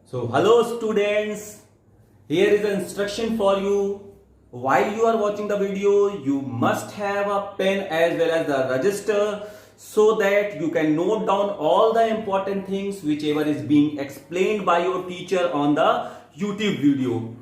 So hello students, here is an instruction for you. While you are watching the video, you must have a pen as well as the register so that you can note down all the important things whichever is being explained by your teacher on the YouTube video.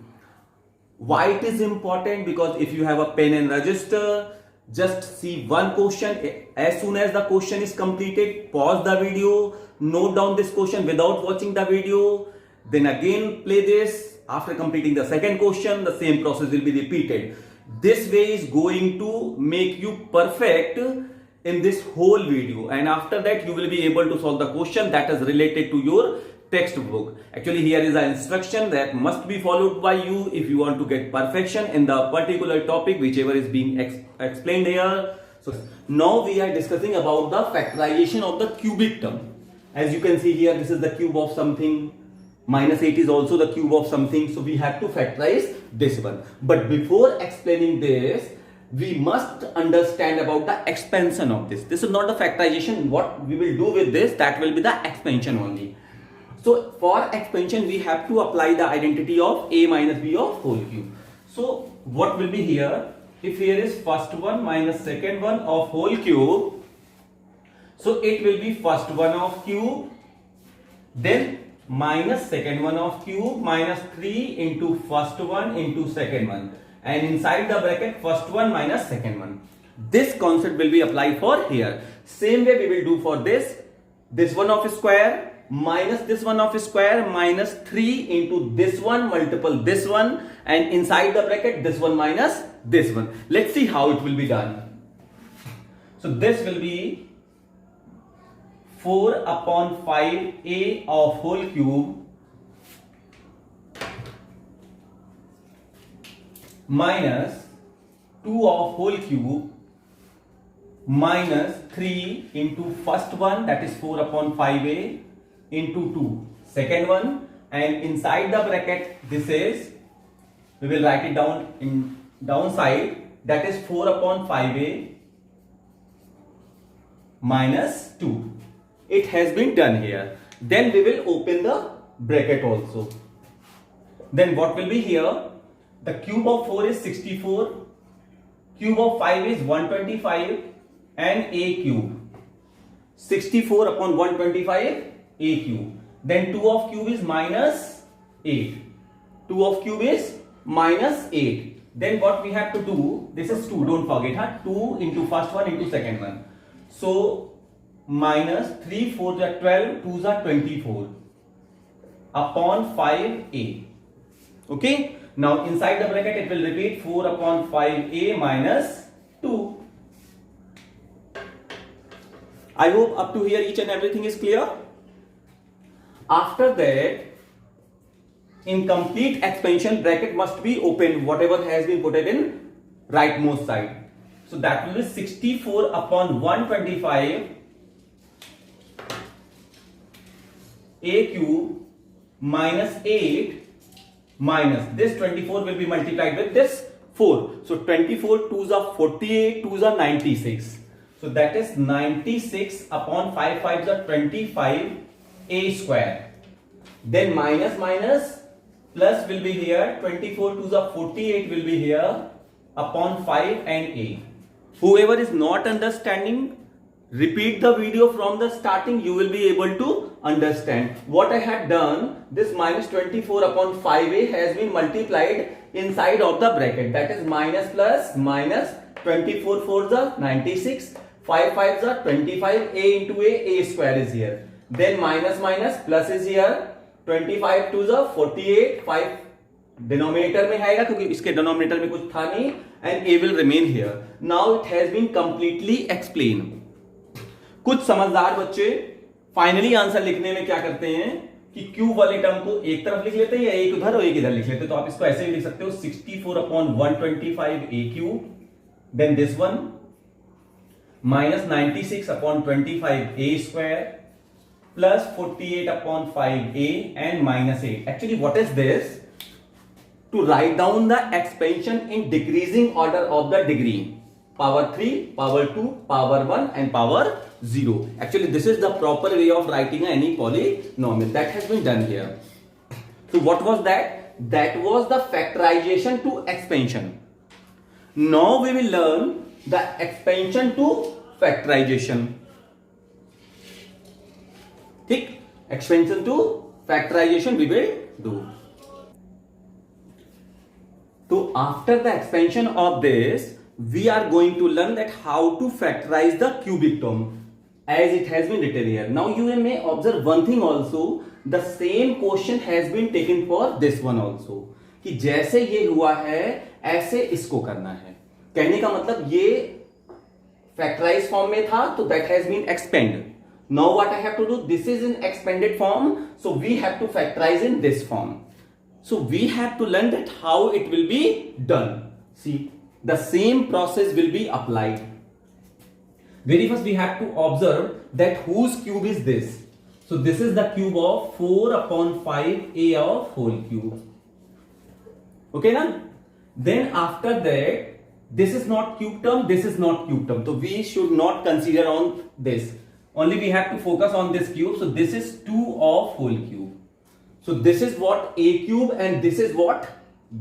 Why it is important? Because if you have a pen and register, just see one question. As soon as the question is completed, pause the video, note down this question without watching the video, then again play this. After completing the second question, the same process will be repeated. This way is going to make you perfect in this whole video, and after that you will be able to solve the question that is related to your textbook. Actually, here is an instruction that must be followed by you if you want to get perfection in the particular topic whichever is being explained here. So now we are discussing about the factorization of the cubic term. As you can see here, this is the cube of something. -8 is also the cube of something. So we have to factorize this one. But before explaining this, we must understand about the expansion of this. This is not the factorization. What we will do with this, that will be the expansion only. So for expansion, we have to apply the identity of a minus b of whole cube. So what will be here? If here is first one minus second one of whole cube, so it will be first one of cube, then minus second one of cube minus 3 into first one into second one, and inside the bracket first one minus second one. This concept will be applied for here. Same way we will do for this one of square minus this one of square minus 3 into this one multiple this one, and inside the bracket this one minus this one. Let's see how it will be done. So this will be 4 upon 5a of whole cube minus 2 of whole cube minus 3 into first one, that is 4 upon 5a into 2 second one, and inside the bracket this is, we will write it down in downside, that is 4 upon 5a minus 2. It has been done here. Then we will open the bracket also. Then what will be here? The cube of 4 is 64, cube of 5 is 125, and a cube. 64 upon 125 a cube. Then 2 of cube is minus 8. 2 of cube is minus 8. Then what we have to do? This is 2. Don't forget, huh? 2 into first one into second one. So minus 3 4 are 12, 2 are 24 upon 5a. Okay. Now inside the bracket it will repeat 4 upon 5a minus 2. I hope up to here each and everything is clear. After that, in complete expansion, bracket must be open, whatever has been put in rightmost side. So that will be 64 upon 125 a cube minus 8 minus this 24 will be multiplied with this 4. So 24 2s are 48, 2s are 96. So that is 96 upon 5 5s are 25 a square. Then minus minus plus will be here, 24 2s are 48 will be here upon 5 and a. Whoever is not understanding, repeat the video from the starting, you will be able to understand. What I have done, this minus 24 upon 5a has been multiplied inside of the bracket, that is minus plus minus 24 4s are 96, 5 5s are 25, a into a square is here. Then minus minus plus is here, 25 2s are 48, 5 denominator में आएगा क्योंकि इसके denominator में कुछ था नहीं, and a will remain here. Now it has been completely explain. कुछ समझदार बच्चे फाइनली आंसर लिखने में क्या करते हैं कि क्यूब वाले टर्म को एक तरफ लिख लेते हैं या एक उधर और एक इधर लिख लेते हैं. तो आप इसको ऐसे भी लिख सकते हो 64 upon 125 a cube, then this one minus 96 upon 25 a square plus 48 upon 5a and minus 8. Actually what is this? To write down the expansion in decreasing order of the degree. Power 3, power 2, power 1 and power 0. Actually this is the proper way of writing any polynomial. That has been done here. So what was that? That was the factorization to expansion. Now we will learn the expansion to factorization. ठीक, expansion to factorization we will do. So after the expansion of this, we are going to learn that how to factorize the cubic term as it has been written here. Now you may observe one thing also, the same question has been taken for this one also, कि जैसे ये हुआ है ऐसे इसको करना है. कहने का मतलब ये फैक्टराइज फॉर्म में था तो that has been expand. Now what I have to do, this is in expanded form, so we have to factorize in this form. So we have to learn that how it will be done. See, the same process will be applied. Very first we have to observe that whose cube is this. So this is the cube of 4 upon 5a of whole cube. Okay na? Then after that, this is not cube term, this is not cube term. So we should not consider on this. Only we have to focus on this cube. So this is 2 of whole cube. So this is what a cube and this is what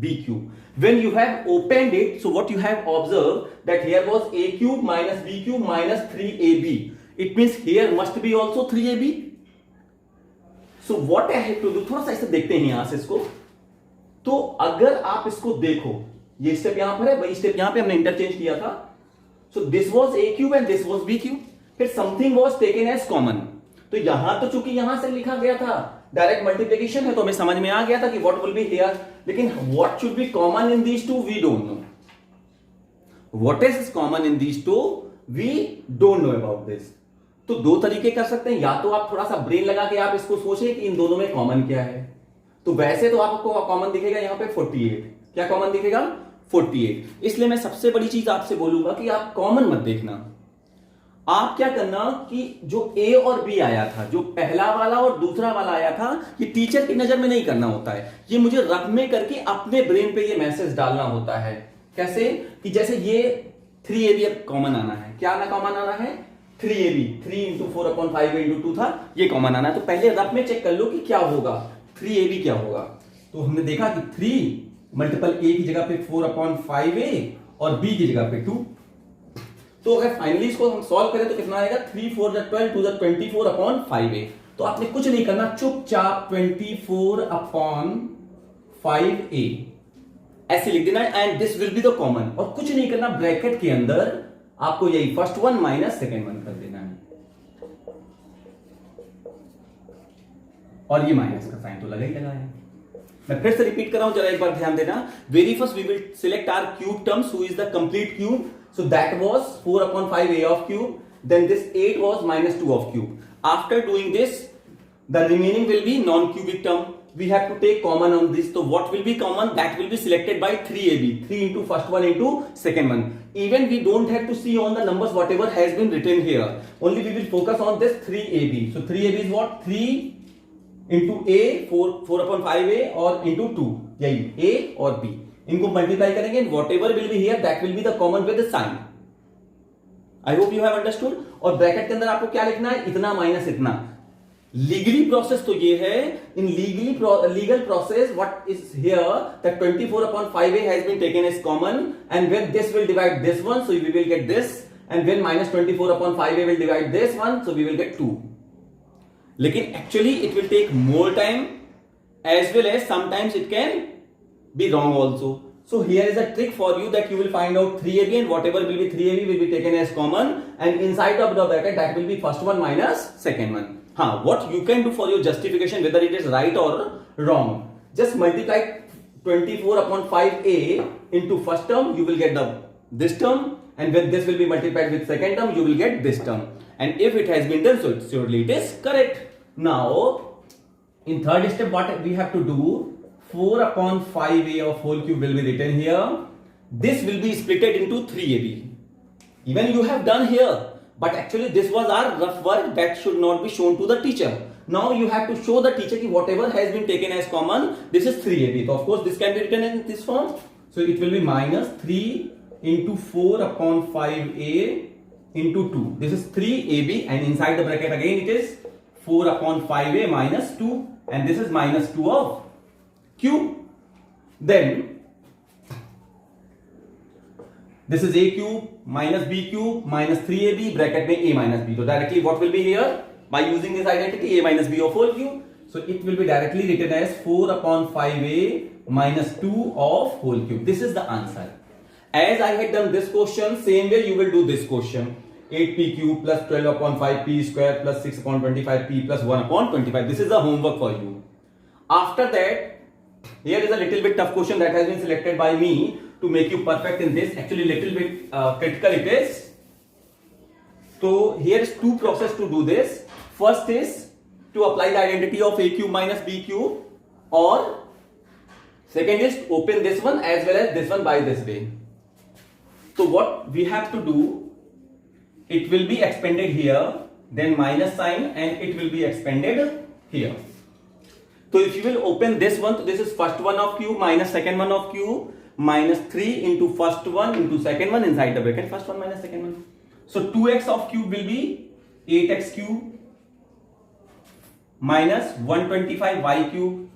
b cube. When you have opened it, so what you have observed that here was a cube minus b cube minus 3ab. It means here must be also 3ab. So what I have to do, थोड़ा सा इसे देखते हैं यहां से इसको. तो अगर आप इसको देखो, ये स्टेप यहां पर है, वही स्टेप यहां पे हमने इंटरचेंज किया था. So this was a cube and this was b cube. फिर something was taken as common. तो यहां तो चूंकि यहां से लिखा गया था डायरेक्ट मल्टीप्लिकेशन है तो हमें समझ में आ गया था कि व्हाट विल बी हियर. लेकिन what should be common in these two we don't know. What is common in these two we don't know about this. तो दो तरीके कर सकते हैं, या तो आप थोड़ा सा ब्रेन लगा के आप इसको सोचें कि इन दोनों में कॉमन क्या है. तो वैसे तो आपको कॉमन दिखेगा यहां पे 48. क्या कॉमन दिखेगा? 48. इसलिए मैं सबसे बड़ी चीज आपसे बोलूंगा कि आप कॉमन मत देखना. आप क्या करना कि जो ए और बी आया था, जो पहला वाला और दूसरा वाला आया था, ये टीचर की नजर में नहीं करना होता है. ये मुझे रफ में करके अपने ब्रेन पे ये मैसेज डालना होता है. कैसे? कि जैसे ये 3ab अब कॉमन आना है. क्या आना कॉमन आना है? 3ab. 3 इंटू 4 अपॉन 5 इंटू 2 था, ये कॉमन आना है. तो पहले रफ में चेक कर लो कि क्या होगा. 3ab क्या होगा. तो हमने देखा कि 3 मल्टीपल ए की जगह पे 4 अपॉन 5a और b की जगह पे 2. तो अगर फाइनली इसको हम सॉल्व करें तो कितना आएगा? 3 4 12 2 24 अपॉन 5a. तो आपने कुछ नहीं करना, चुपचाप 24 अपॉन 5a ऐसे लिख देना and this will be the common. और कुछ नहीं करना, ब्रैकेट के अंदर आपको यही first one minus second one कर देना है. और ये माइनस का साइन तो लगा ही लगा है. मैं फिर से रिपीट कर रहा हूं, जरा एक बार ध्यान देना. Very first we will select our cube terms who is the complete cube. So that was 4 upon 5a of cube. Then this 8 was minus 2 of cube. After doing this, the remaining will be non-cubic term. We have to take common on this. So what will be common? That will be selected by 3ab. 3 into first one into second one. Even we don't have to see on the numbers whatever has been written here. Only we will focus on this 3ab. So 3ab is what? 3 into a, 4 upon 5a और into 2. यही a और b. इनको multiply करेंगे, whatever will be here that will be the common with the sign. I hope you have understood. और bracket के अंदर आपको क्या लिखना है? इतना माइनस इतना. लीगली प्रोसेस तो ये है. In legal process what is here that 24 upon 5a has been taken as common and when this will divide this one so we will get this and when minus 24 upon 5a will divide this one so we will get 2. लेकिन actually it will take more time as well as sometimes it can be wrong also. So here is a trick for you that you will find out 3ab and whatever will be 3ab will be taken as common and inside of the bracket that will be first one minus second one. What you can do for your justification whether it is right or wrong, just multiply 24 upon 5a into first term, you will get this term, and when this will be multiplied with second term you will get this term, and if it has been done so surely it is correct. Now in third step what we have to do, 4 upon 5a of whole cube will be written here. This will be splitted into 3ab. Even you have done here, but actually this was our rough work that should not be shown to the teacher. Now you have to show the teacher that whatever has been taken as common, this is 3ab. So of course this can be written in this form. So it will be minus 3 into 4 upon 5a into 2. This is 3ab and inside the bracket again it is 4 upon 5a minus 2 and this is minus 2 of cube. Then this is a cube minus b cube minus 3ab bracket में a minus b. So directly what will be here? By using this identity, a minus b of whole cube. So it will be directly written as 4 upon 5a minus 2 of whole cube. This is the answer. As I had done this question, same way you will do this question. 8p cube plus 12 upon 5p square plus 6 upon 25p plus 1 upon 25. This is the homework for you. After that, here is a little bit tough question that has been selected by me to make you perfect in this. Actually, little bit critical it is. So here is two process to do this. First is to apply the identity of a cube minus b cube, or second is to open this one as well as this one by this way. So what we have to do, it will be expanded here, then minus sign, and it will be expanded here. So if you will open this one, so this is first one of cube minus second one of cube minus 3 into first one into second one inside the bracket, first one minus second one. So 2x of cube will be 8x cube minus 125y cube.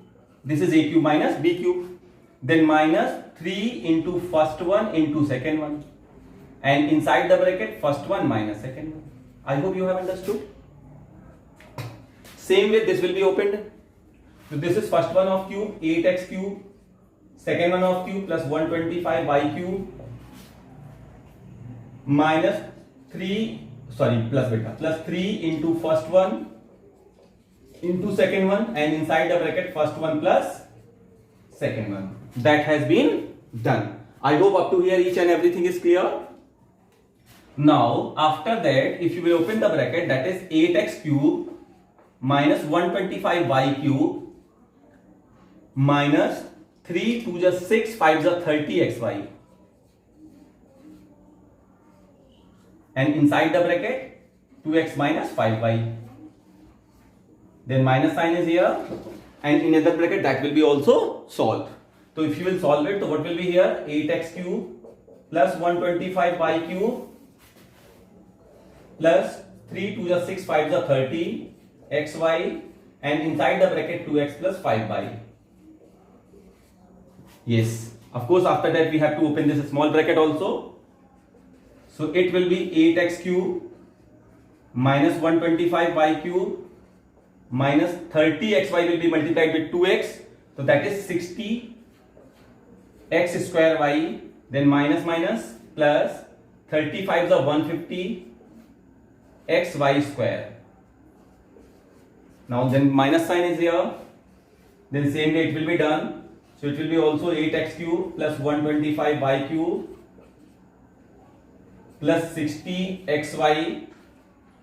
This is a cube minus b cube. Then minus 3 into first one into second one. And inside the bracket, first one minus second one. I hope you have understood. Same way this will be opened. So this is first one of cube, 8x cube. Second one of cube plus 125y cube. Minus 3, plus 3 into first one into second one. And inside the bracket, first one plus second one. That has been done. I hope up to here each and everything is clear. Now, after that, if you will open the bracket, that is 8x cube minus 125y cube minus 3 2 just 6, 5 just 30xy. And inside the bracket, 2x minus 5y. Then minus sign is here. And in other bracket, that will be also solved. So if you will solve it, so what will be here? 8x cube plus 125y cube plus 3 2 just 6, 5 just 30 xy, and inside the bracket 2x plus 5y. Yes, of course after that we have to open this small bracket also. So it will be 8x cube minus 125y cube minus 30xy will be multiplied with 2x. So that is 60 x square y, then minus minus plus 35 is 150 xy square. Now then minus sign is here. Then same way it will be done. So it will be also 8x cube plus 125y cube plus 60 xy,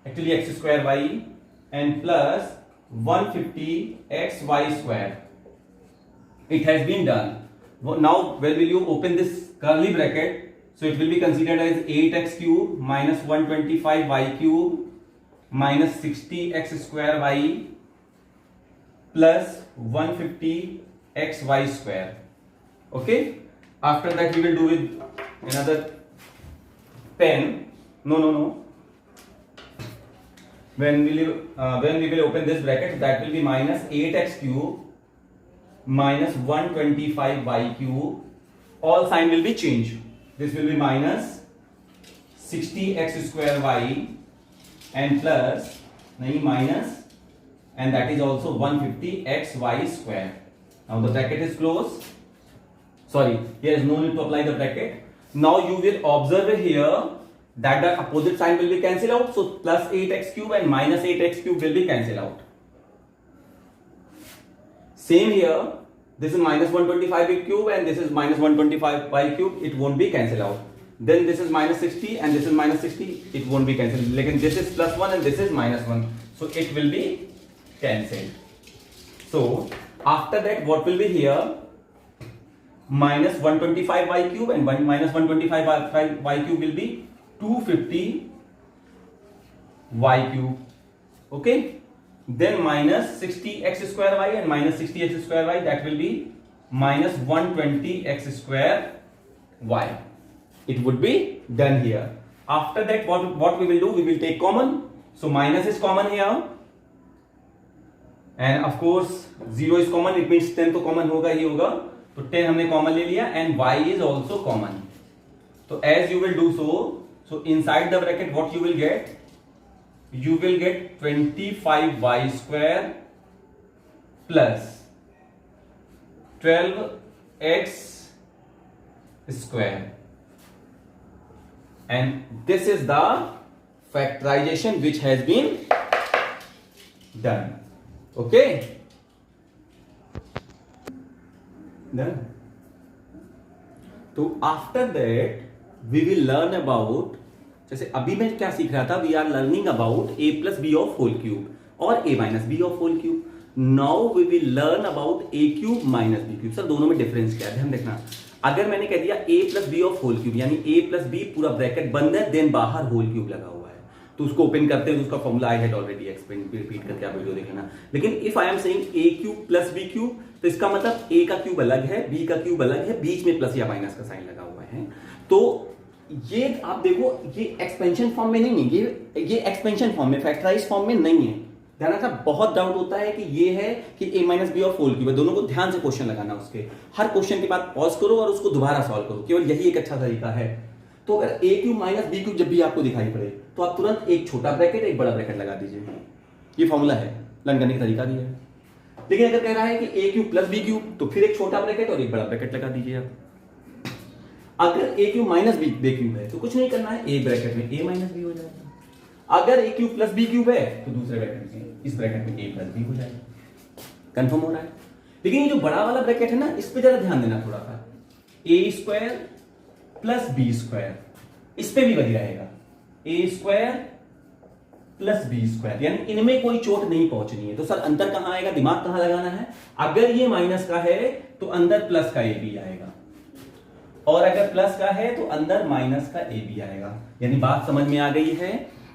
actually x square y, and plus 150 xy square. It has been done. Now where will you open this curly bracket? So it will be considered as 8x cube minus 125y cube minus 60x square y plus 150 xy square. Okay. After that we will do with another pen. No. When we will open this bracket, that will be minus 8x cube minus 125y cube. All sign will be changed. This will be minus 60x square y and plus minus, and that is also 150 xy square. Now the bracket is closed. Sorry, here is no need to apply the bracket. Now you will observe here that the opposite sign will be cancelled out. So plus 8x cube and minus 8x cube will be cancelled out. Same here. This is minus 125 cube and this is minus 125 y cube. It won't be cancelled out. Then this is minus 60 and this is minus 60. It won't be cancelled. Like this is plus 1 and this is minus 1. So it will be cancelled. So after that, what will be here? Minus 125 y cube and minus 125 y cube will be 250 y cube. Okay. Then minus 60x square y and minus 60x square y, that will be minus 120x square y. It would be done here. After that, what we will do? We will take common. So minus is common here. End of course 0 is common, it means 10 तो common होगा ही होगा, तो 10 हमने common ले लिया and y is also common. तो as you will do so inside the bracket what you will get 25y square plus 12x square, and this is the factorization which has been done. Okay, done. तो after that we will learn about, जैसे अभी मैं क्या सीख रहा था, we are learning about a plus b of whole cube और a minus b of whole cube. Now we will learn about a cube minus b cube. Sir दोनों में डिफरेंस क्या है, ध्यान देखना. अगर मैंने कह दिया a plus b of whole cube यानी a प्लस बी पूरा ब्रैकेट बंद है, देन बाहर होल क्यूब लगा हुआ है, तो उसको ओपन करते हैं, उसका formula I had already explain, repeat करके आप वीडियो देख लेना. लेकिन if I am saying a cube plus b cube, तो इसका मतलब a का क्यूब अलग है, b का क्यूब अलग है, बीच में प्लस या माइनस का साइन लगा हुआ है. तो ये आप देखो, ये एक्सपेंशन फॉर्म में नहीं है, ये एक्सपेंशन फॉर्म में, फैक्टराइज फॉर्म में नहीं है. ध्यान रखना, बहुत डाउट होता है कि ये है कि a minus b of whole cube है. दोनों को ध्यान से क्वेश्चन लगाना, उसके हर क्वेश्चन के बाद पॉज करो और उसको दोबारा सॉल्व करो, केवल यही एक अच्छा तरीका है. तो अगर a cube minus b cube जब भी आपको दिखाई पड़े, तो आप तुरंत एक छोटा ब्रैकेट एक बड़ा ब्रैकेट लगा दीजिए. ये फॉर्मूला है, लर्न करने का तरीका भी है. लेकिन अगर कह रहा है कि a cube plus b cube, तो फिर एक छोटा ब्रैकेट और एक बड़ा ब्रैकेट लगा दीजिए आप. अगर a cube minus b cube है तो कुछ नहीं करना है, एक ब्रैकेट में a माइनस बी हो जाएगा. अगर a cube plus b cube है तो दूसरे ब्रैकेट में, इस ब्रैकेट में a प्लस बी हो जाएगा. कंफर्म हो रहा है. लेकिन ये जो बड़ा वाला ब्रैकेट है ना, इस पे जरा ध्यान देना थोड़ा सा. a square plus b square, इस पे भी वही रहेगा, a square plus b square, यानी इनमें कोई चोट नहीं पहुंचनी है. तो सर अंतर कहां आएगा, दिमाग कहां लगाना है. अगर ये माइनस का है तो अंदर प्लस का a भी आएगा, और अगर प्लस का है तो अंदर माइनस का a भी आएगा. यानी बात समझ में आ गई है.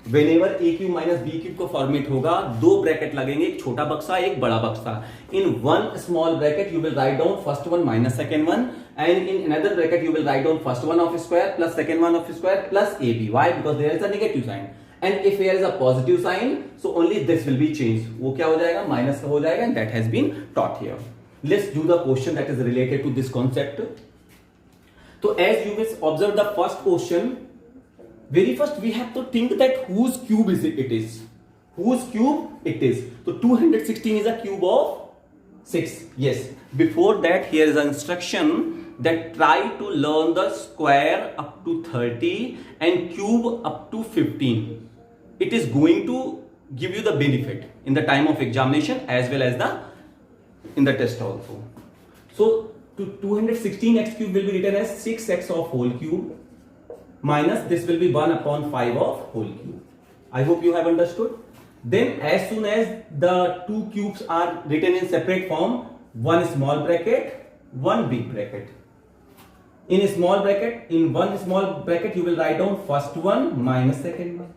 Whenever a cube minus b cube का फॉर्मेट होगा, दो ब्रैकेट लगेंगे, एक छोटा बक्सा एक बड़ा बक्सा. In one small bracket you will write down first one minus second one, and in another bracket you will write down first one of square plus second one of square plus a b. Why? Because there is a negative sign, and if there is a positive sign so only this will be change. वो क्या हो जाएगा, minus का हो जाएगा, and that has been taught here. Let's do the question that is related to this concept. So as you will observe the first question, very first we have to think that whose cube is it is. Whose cube it is. So 216 is a cube of 6. Yes. Before that, here is an instruction that try to learn the square up to 30 and cube up to 15. It is going to give you the benefit in the time of examination as well as in the test also. So 216x cube will be written as 6x of whole cube minus this will be 1 upon 5 of whole cube. I hope you have understood. Then as soon as the two cubes are written in separate form, one small bracket, one big bracket. In a small bracket, in one small bracket you will write down first one minus second one.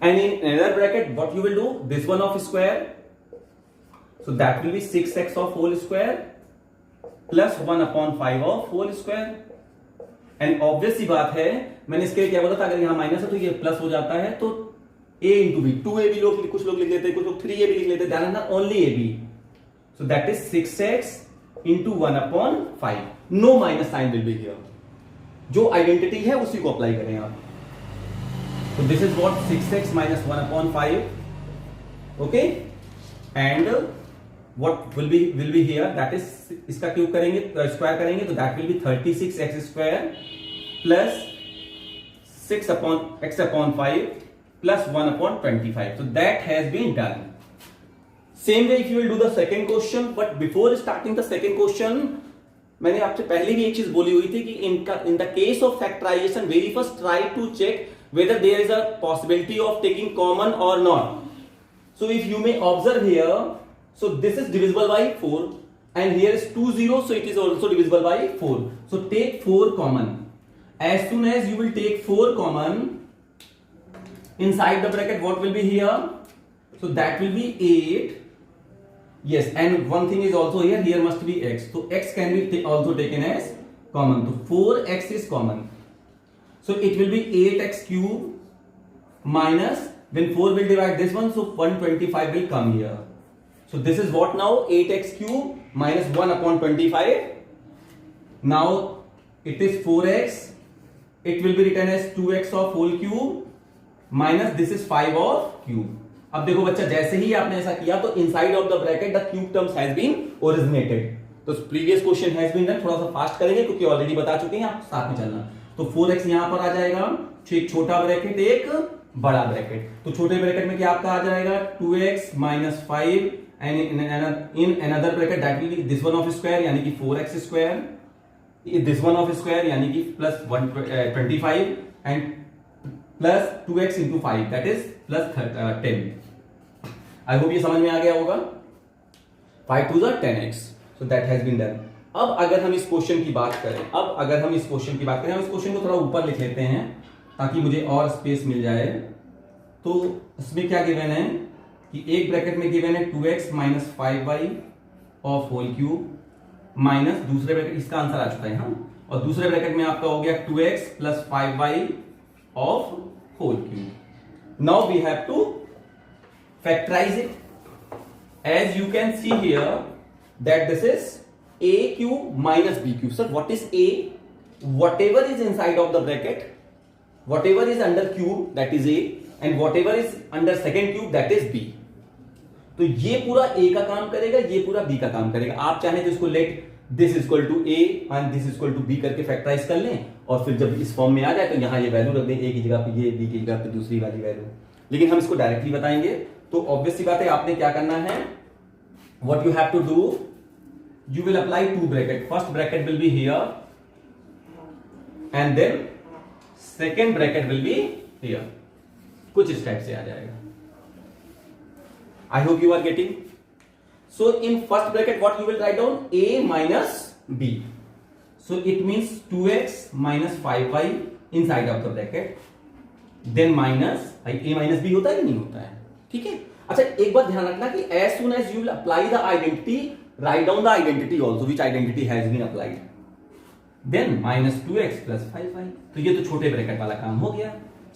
And in another bracket what you will do, this one of square, so that will be 6x of whole square plus 1 upon 5 of whole square. And obvious सी बात है, मैंने इसके लिए क्या बोला था, अगर यहां माइनस है तो ये प्लस हो जाता है, तो a इंटू बी, 2ab लोग, कुछ लोग लिख लेते हैं, कुछ लोग 3ab लिख लेते हैं, ध्यान रखना only ab. So that is 6x into 1 upon 5. No minus sign will be here. जो आइडेंटिटी है उसी को अप्लाई करें आप. तो this is what 6x minus 1 upon 5. Okay, and what will be here, that is इसका क्यूब करेंगे, square करेंगे, तो that will be 36x square plus 6 upon x upon 5 plus 1 upon 25. So that has been done. Same way if you will do the second question, but before starting the second question, मैंने आपसे पहले भी एक चीज बोली हुई थी कि in the case of factorization, very first try to check whether there is a possibility of taking common or not. So if you may observe here, so this is divisible by 4 and here is 2 0, so it is also divisible by 4. So take 4 common. As soon as you will take 4 common, inside the bracket what will be here? So that will be 8. Yes, and one thing is also here, here must be x. So x can be also taken as common. So 4x is common. So it will be 8x cube minus, when 4 will divide this one, so 125 will come here. So this is what now? 8x cube minus 1 upon 25. Now it is 4x. It will be written as 2x of whole cube minus this is 5 of cube. अब देखो बच्चा, जैसे ही आपने ऐसा किया तो inside of the bracket the cube terms has been originated. तो previous question has been done. थोड़ा सा फास्ट करेंगे क्योंकि ऑलरेडी बता चुके हैं, आप साथ में चलना. तो 4x यहां पर आ जाएगा, एक छोटा ब्रैकेट एक बड़ा ब्रैकेट. तो छोटे ब्रैकेट में क्या आपका आ जाएगा 2x minus 5 and in another bracket that will be this one of square यानी कि 4x square, this one of square यानी कि plus 25 and plus 2x into 5 that is plus 10. I hope ये समझ में आ गया होगा. 5 to the 10x. So that has been done. अब अगर हम इस क्वेश्चन की बात करें, हम इस क्वेश्चन को थोड़ा ऊपर लिख लेते हैं ताकि मुझे और स्पेस मिल जाए. तो इसमें क्या गिवन है कि एक ब्रैकेट में गिवन है 2x minus 5y of whole cube minus दूसरे ब्रैकेट, इसका आंसर आ चुका है. हाँ, और दूसरे ब्रैकेट में आपका हो गया 2x plus 5y of whole cube. Now we have to factorize it. As you can see here that this is a cube minus b cube. Sir, what is a? Whatever is inside of the bracket, whatever is under cube that is a, and whatever is under second cube that is b. तो ये पूरा a का काम करेगा, ये पूरा b का काम करेगा. आप चाहे तो इसको let this equal to a and this equal to b करके फैक्टराइज कर लें और फिर जब इस फॉर्म में आ जाए तो यहां ये वैल्यू रख दें, a की जगह पे ये, b की जगह पे दूसरी वाली वैल्यू. लेकिन हम इसको डायरेक्टली बताएंगे. तो ऑब्वियस सी बात है, आपने क्या करना है, what you have to do, you will apply two bracket. First bracket will be here and then second bracket will be here. कुछ इस टाइप से आ जाएगा. I hope you are getting. So in first bracket what you will write down, a minus b. So it means 2x minus 5y inside of the bracket. Then minus a minus b होता है कि नहीं होता है? ठीक है. अच्छा, एक बात ध्यान रखना कि as soon as you will apply the identity, write down the identity also, which identity has been applied. Then minus 2x plus 5y. तो ये तो छोटे ब्रैकेट वाला काम हो गया.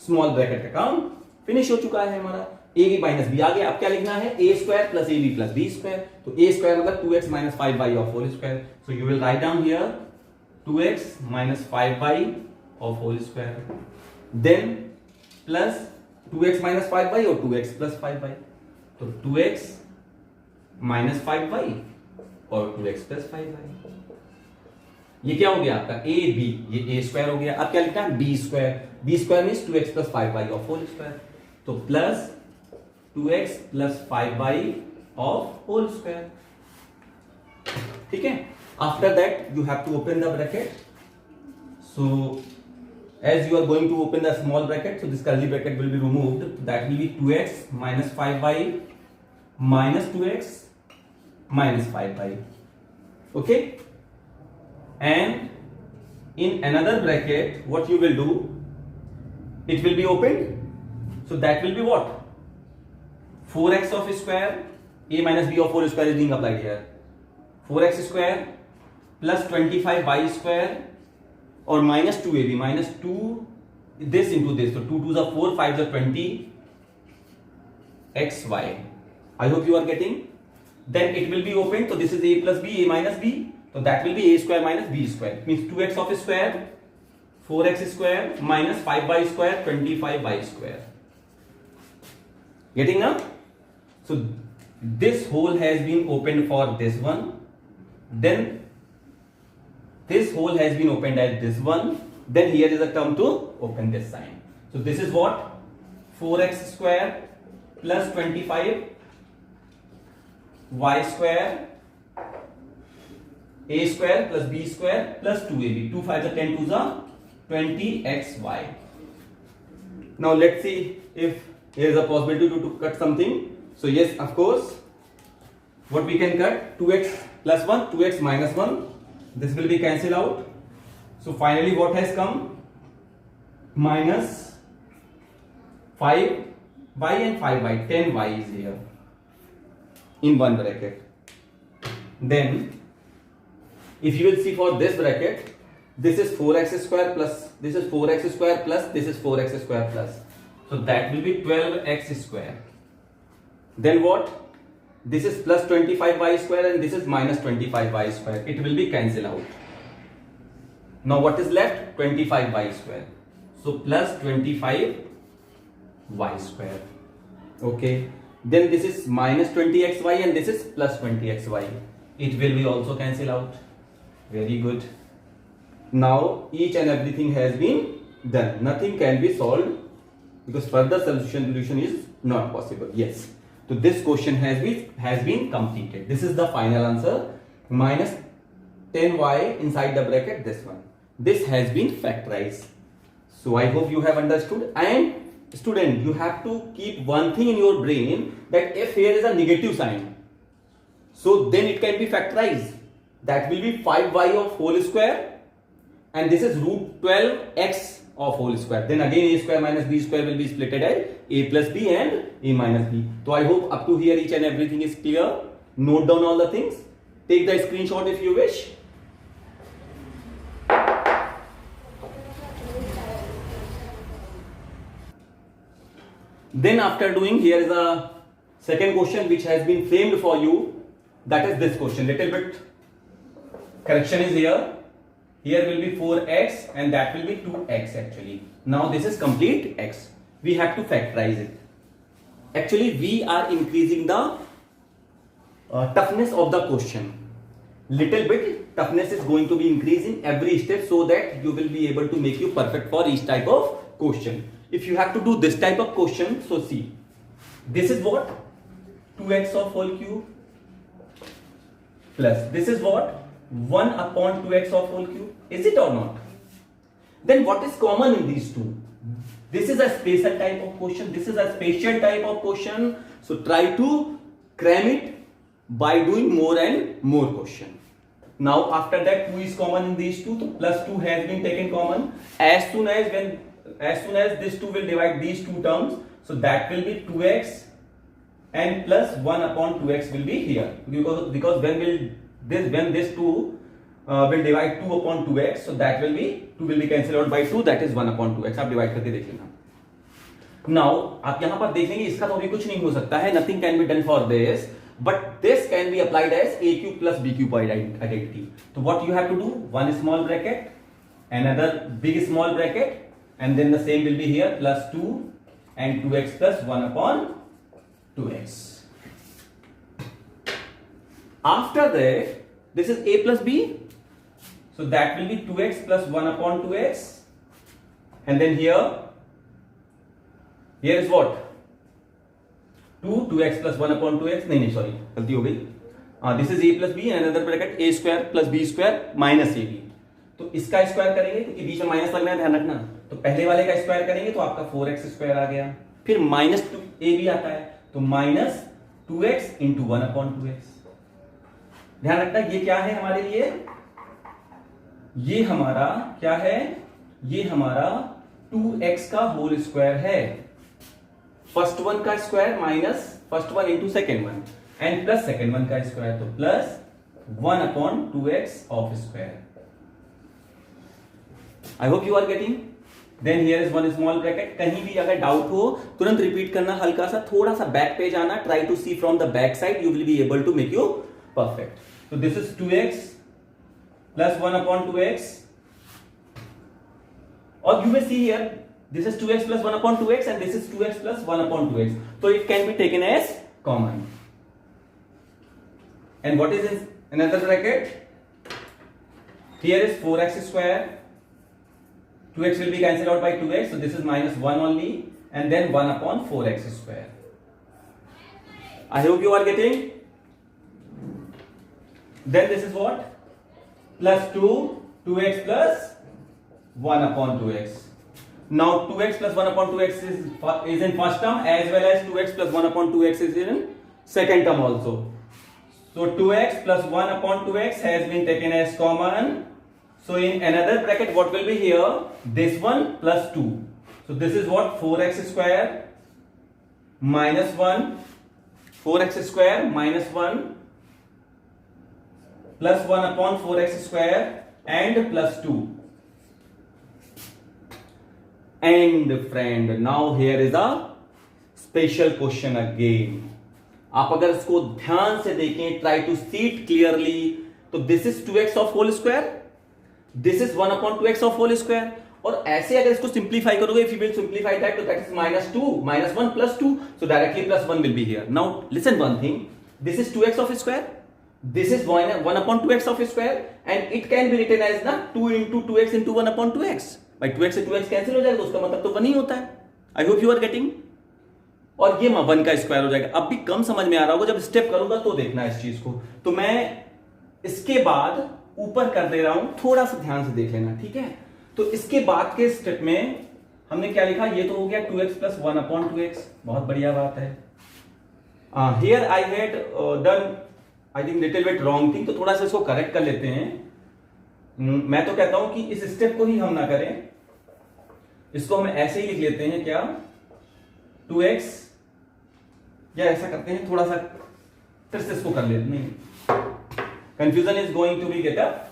स्मॉल ब्रैकेट का काम फिनिश हो चुका है हमारा. a माइनस b आ गया. अब क्या लिखना है, a square plus ab plus b square. तो a स्क्वायर मतलब 2x minus 5y of whole square. So you will write down here 2x minus 5y of whole square. Then plus 2x minus 5y और 2x plus 5y. तो 2x minus 5y और 2x plus 5y. ये क्या हो गया आपका a b, ये a square हो गया. अब क्या लिखना है, b square. b square means 2x plus 5y of whole square. तो plus 2x plus 5y of whole square. ठीक है. After that you have to open the bracket. So as you are going to open the small bracket, so this curly bracket will be removed. That will be 2x minus 5y minus 2x minus 5y. Okay. And in another bracket, what you will do? It will be opened. So that will be what? 4x of square, a minus b of whole square is being applied here. 4x square plus 25y square और minus 2ab, minus 2 this into this. So 2 2s are 4, 5s are 20 xy. I hope you are getting. Then it will be opened. So this is a plus b, a minus b. So that will be a square minus b square. Means 2x of square, 4x square minus 5y square, 25y square. Getting now? So this hole has been opened for this one. Then this hole has been opened at this one. Then here is a term to open this sign. So this is what? 4x square plus 25 y square a square plus b square plus 2ab. 2 5 are 10, 2s are 20xy. Now let's see if there is a possibility to cut something. So yes, of course. What we can cut? 2x plus 1, 2x minus 1. This will be cancelled out. So finally what has come? Minus 5y and 5y. 10y is here in one bracket. Then if you will see for this bracket, this is 4x square plus this is 4x square plus this is 4x square plus. So that will be 12x square. Then what? this is plus 25y square and this is minus 25y square. It will be cancelled out. Now what is left? 25y square. So plus 25y square. Okay. Then this is minus 20xy and this is plus 20xy. It will be also cancelled out. Very good. Now each and everything has been done. Nothing can be solved because further solution is not possible. Yes. So this question has been completed. This is the final answer. Minus 10y inside the bracket, this one. This has been factorized. So I hope you have understood. And student, you have to keep one thing in your brain, that if here is a negative sign, so then it can be factorized. That will be 5y of whole square, and this is root 12x of whole square. Then again a square minus b square will be splitted as a plus b and a minus b. So I hope up to here each and everything is clear. Note down all the things. Take the screenshot if you wish. Then after doing, here is a second question which has been framed for you. That is this question. Little bit correction is here. Here will be 4x and that will be 2x actually. Now this is complete x. We have to factorize it. Actually we are increasing the toughness of the question. Little bit toughness is going to be increasing every step so that you will be able to make you perfect for each type of question. If you have to do this type of question, so see, this is what? 2x of whole cube plus this is what? 1 upon 2x of whole cube. Is it or not? Then what is common in these two? This is a special type of question. This is a special type of question. So try to cram it by doing more and more question. Now after that 2 is common in these two. So plus 2 has been taken common. As soon as this 2 will divide these two terms, so that will be 2x and plus 1 upon 2x will be here. Because when this 2 will divide 2 upon 2x, so that will be 2 will be cancelled out by 2, that is 1 upon 2x. आप divide करके देख लेना. Now आप यहाँ पर देखेंगे इसका तो अभी कुछ नहीं हो सकता है. Nothing can be done for this, but this can be applied as a cube plus b cube identity. So what you have to do? One small bracket, another big small bracket, and then the same will be here, plus 2 and 2x plus 1 upon 2x. After that, this is a plus b, so that will be 2x plus 1 upon 2x, and then here is what? 2x plus 1 upon 2x. नहीं sorry, गलती हो गई. This is a plus b and another bracket a square plus b square minus ab. तो इसका square करेंगे क्योंकि बीच में minus लगना है, ध्यान रखना. तो पहले वाले का स्क्वायर करेंगे तो आपका 4x स्क्वायर आ गया. फिर माइनस 2a भी आता है, तो minus 2x into 1 upon 2x. ध्यान रखना ये क्या है हमारे लिए? ये हमारा क्या है? ये हमारा 2x का होल स्क्वायर है. फर्स्ट वन का square minus first one into second one and plus second one का स्क्वायर, तो plus 1 upon 2x of square. I hope you are getting. Then here is one small bracket. कहीं भी अगर doubt हो तुरंत repeat करना, हल्का सा थोड़ा सा बैक पेज आना. Try to see from the back side. You will be able to make you perfect. So this is 2x plus 1 upon 2x. Or you may see here this is 2x plus 1 upon 2x and this is 2x plus 1 upon 2x. So it can be taken as common. And what is in another bracket? Here is 4x square. 2x will be cancelled out by 2x, so this is minus 1 only, and then 1 upon 4x square. I hope you are getting. Then this is what? Plus 2, 2x plus 1 upon 2x. Now 2x plus 1 upon 2x is in first term, as well as 2x plus 1 upon 2x is in second term also. So 2x plus 1 upon 2x has been taken as common. So in another bracket, what will be here? This one plus 2. So this is what? 4x square minus 1. 4x square minus 1 plus 1 upon 4x square and plus 2. And friend, now here is a special question again. आप अगर इसको ध्यान से देखें, try to see it clearly, तो this is 2x of whole square, this is 1/2x of whole square. और ऐसे अगर इसको सिंप्लीफाई करोगे, if you will simplify that, तो that is -2 -1 + 2, so directly +1 will be here. Now listen one thing, this is 2x of square, this is 1/2x of square, and it can be written as ना 2 into 2x into 1/2x। भाई 2x से 2x cancel हो जाएगा, तो उसका मतलब तो 1 ही होता है। I hope you are getting. और ये 1 का स्क्वायर हो जाएगा। अब भी कम समझ में आ रहा होगा, जब स्टेप करूंगा तो देखना इस चीज को। तो मैं इसके बाद ऊपर कर दे रहा हूं, थोड़ा सा ध्यान से देख लेना, ठीक है। तो इसके बाद के स्टेप में हमने क्या लिखा, ये तो हो गया 2x + 1/2x, बहुत बढ़िया बात है। Here I had done I think little bit wrong thing, तो थोड़ा सा इसको करेक्ट कर लेते हैं। मैं तो कहता हूं कि इस स्टेप को ही हम ना करें, इसको हम ऐसे ही लिख लेते हैं, क्या 2x, या ऐसा करते हैं, थोड़ा सा फिर से इसको कर लेते, नहीं confusion is going to be get up,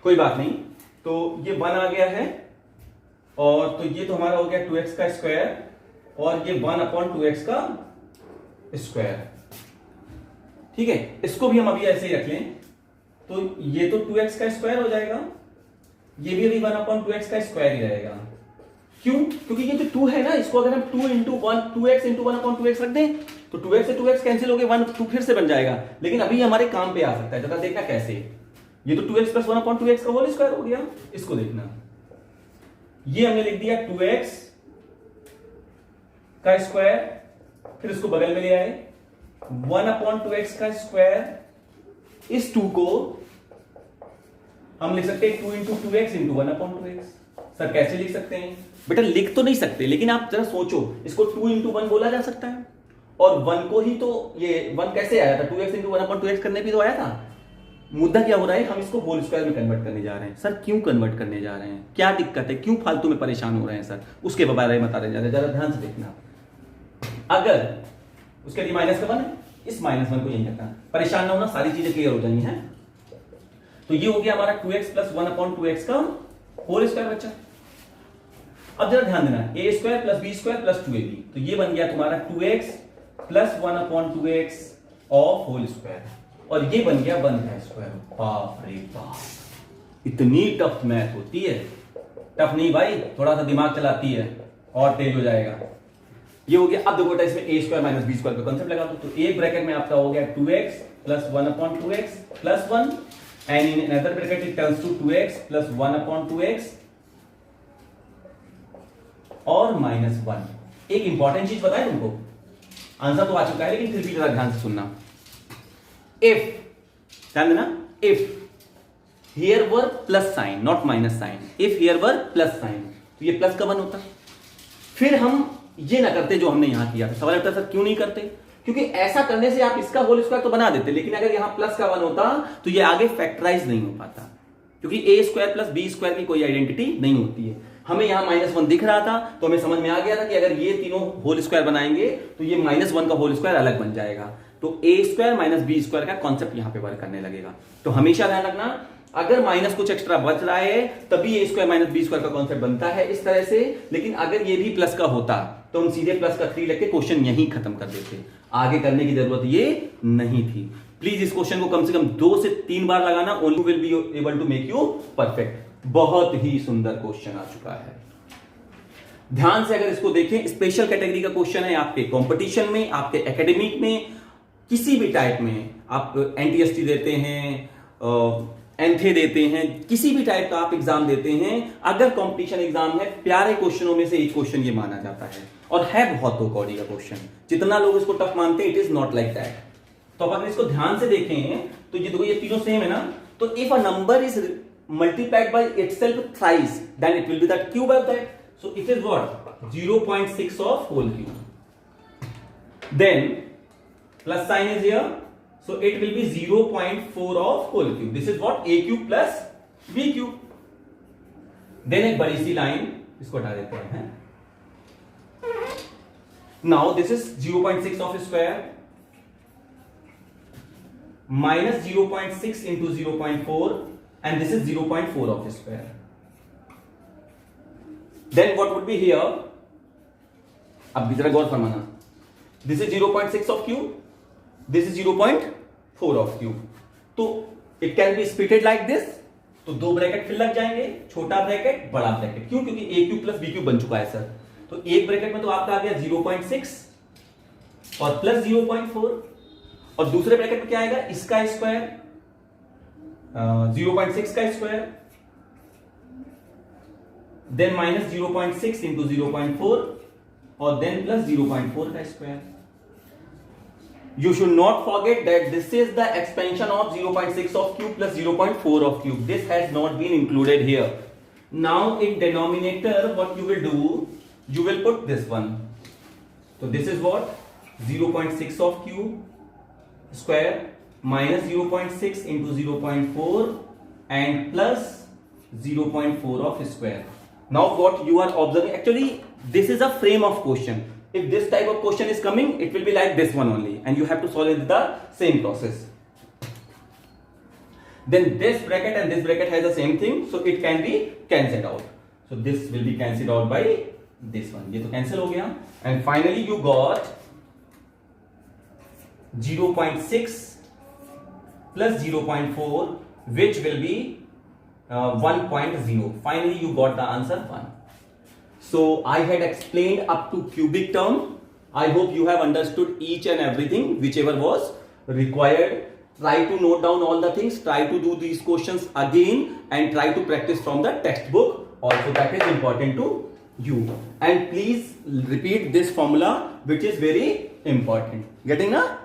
कोई बात नहीं। तो ये 1 आ गया है, और तो ये तो हमारा हो गया 2x का स्क्वायर, और ये 1/2x का स्क्वायर, ठीक है। इसको भी हम अभी ऐसे ही रख लें, तो ये तो 2x का स्क्वायर हो जाएगा, ये भी अभी 1/2x का स्क्वायर ही रहेगा। क्यों? क्योंकि ये जो 2 है ना, इसको अगर हम 2 into 1 2x into 1/2x रख दें, तो 2x से 2x कैंसिल हो गए, 1 2 फिर से बन जाएगा। लेकिन अभी हमारे काम पे आ सकता है, जरा देखना कैसे। ये तो 2x + 1/2x का होल स्क्वायर हो गया, इसको देखना, ये हमने लिख दिया 2x का स्क्वायर, फिर इसको बगल में ले आए 1/2x का स्क्वायर। इस 2 को हम लिख सकते हैं 2 into 2x into 1/2x। Sir कैसे लिख सकते हैं? बेटा लिख तो नहीं सकते, लेकिन आप जरा सोचो, इसको 2 into 1 बोला जा सकता है, और 1 को ही तो ये 1 कैसे आया था, 2x into 1/2x करने भी तो आया था। मुद्दा क्या हो रहा है, हम इसको होल स्क्वायर में कन्वर्ट करने जा रहे हैं। सर क्यों कन्वर्ट करने जा रहे हैं, क्या दिक्कत है, क्यों फालतू में परेशान हो रहे हैं सर, उसके बारे में बता रहे हैं, जरा ध्यान से देखना। अगर उसके लिए -1 है, इस -1 को यही रखना, परेशान ना होना, सारी चीजें क्लियर हो जाएंगी हैं। तो ये हो गया हमारा 2x + 1/2x का होल स्क्वायर बच्चा। अब जरा ध्यान देना, a² + b² + 2ab, तो ये बन गया तुम्हारा 2x + 1/2x of whole square, और ये बन गया 1 का स्क्वायर। बाप रे बाप, इतनी टफ मैथ होती है? टफ नहीं भाई, थोड़ा सा दिमाग चलाती है और तेज हो जाएगा। ये हो गया। अब देखो बेटा, इसमें a² - b² का कॉन्सेप्ट लगा दो, तो एक ब्रैकेट में आपका हो गया 2x + 1/2x + 1, and in another bracket it turns to 2x + 1/2x और -1। एक इंपॉर्टेंट चीज बताए तुमको, आंसर तो आ चुका है, लेकिन फिर भी जरा ध्यान से सुनना। इफ, ध्यान देना, if here were plus sign not minus sign, if here were plus sign, तो ये प्लस का 1 होता, फिर हम ये ना करते जो हमने यहां किया था। सवाल उठता सर क्यों नहीं करते, क्योंकि ऐसा करने से आप इसका होल स्क्वायर तो बना देते, लेकिन अगर यहां प्लस का 1 होता तो ये आगे फैक्टराइज नहीं हो पाता, क्योंकि a² + b² की कोई आइडेंटिटी नहीं होती है। हमें यहां -1 दिख रहा था, तो हमें समझ में आ गया था कि अगर ये तीनों होल स्क्वायर बनाएंगे तो ये -1 का होल स्क्वायर अलग बन जाएगा, तो a² - b² का कॉन्सेप्ट यहां पे वर्क करने लगेगा। तो हमेशा ध्यान रखना, अगर माइनस कुछ एक्स्ट्रा बच रहा है तभी a² - b² का कॉन्सेप्ट बनता है इस तरह से, लेकिन अगर ये भी प्लस का होता तो हम सीधे प्लस का 3 लेके क्वेश्चन यहीं खत्म कर देते, आगे करने की जरूरत ये नहीं थी। प्लीज इस क्वेश्चन को कम से कम 2 से 3 बार लगाना, only will be able to make you perfect. बहुत ही सुंदर क्वेश्चन आ चुका है। ध्यान से अगर इसको देखें, स्पेशल कैटेगरी का क्वेश्चन है, आपके कंपटीशन में, आपके एकेडमिक में, किसी भी टाइप में, आप एनटीएसटी देते हैं, एनथे देते हैं, किसी भी टाइप का आप एग्जाम देते हैं, अगर कंपटीशन एग्जाम है, प्यारे क्वेश्चनों में से एक क्वेश्चन ये माना जाता है, और है बहुत दो कौड़ी का क्वेश्चन। जितना लोग इसको टफ मानते हैं, it is not like that. तो अगर इसको ध्यान से देखें तो ये देखो, ये तीनों सेम है ना, तो if a number is multiplied by itself thrice, then it will be the cube of that. So it is what? 0.6 of whole cube. Then plus sign is here, so it will be 0.4 of whole cube. This is what? A cube plus B cube. Then एक बड़ी सी line इसको हटा देते हैं। Now this is 0.6 of square minus 0.6 into 0.4. And this is 0.4 of square. Then what would be here? अब जरा गौर फरमाना, this is 0.6 of cube, this is 0.4 of cube. तो it can be splitted like this. तो दो bracket फिर लग जाएंगे, छोटा bracket बड़ा ब्रैकेट. क्यों? क्योंकि a cube plus b cube बन चुका है सर. तो एक ब्रैकेट में तो आपका आ गया 0.6 और प्लस 0.4, और दूसरे ब्रैकेट में क्या आएगा, इसका स्क्वायर 0.6 का स्क्वायर, देन माइनस 0.6 इंटू 0.4 और देन प्लस 0.4 का square. You should not forget that this is the expansion of 0.6 of cube plus 0.4 of cube. This has not been included here. Now in denominator, what you will do, you will put this one. So this is what 0.6 of cube square minus 0.6 into 0.4 and plus 0.4 of square. Now what you are observing, actually this is a frame of question. If this type of question is coming, it will be like this one only, and you have to solve it the same process. Then this bracket and this bracket has the same thing, so it can be cancelled out. So this will be cancelled out by this one. ये तो cancel हो गया, and finally you got 0.6 plus 0.4, which will be 1.0. Finally you got the answer 1. So I had explained up to cubic term. I hope you have understood each and everything whichever was required. Try to note down all the things. Try to do these questions again and try to practice from the textbook. Also that is important to you. And please repeat this formula which is very important. Getting a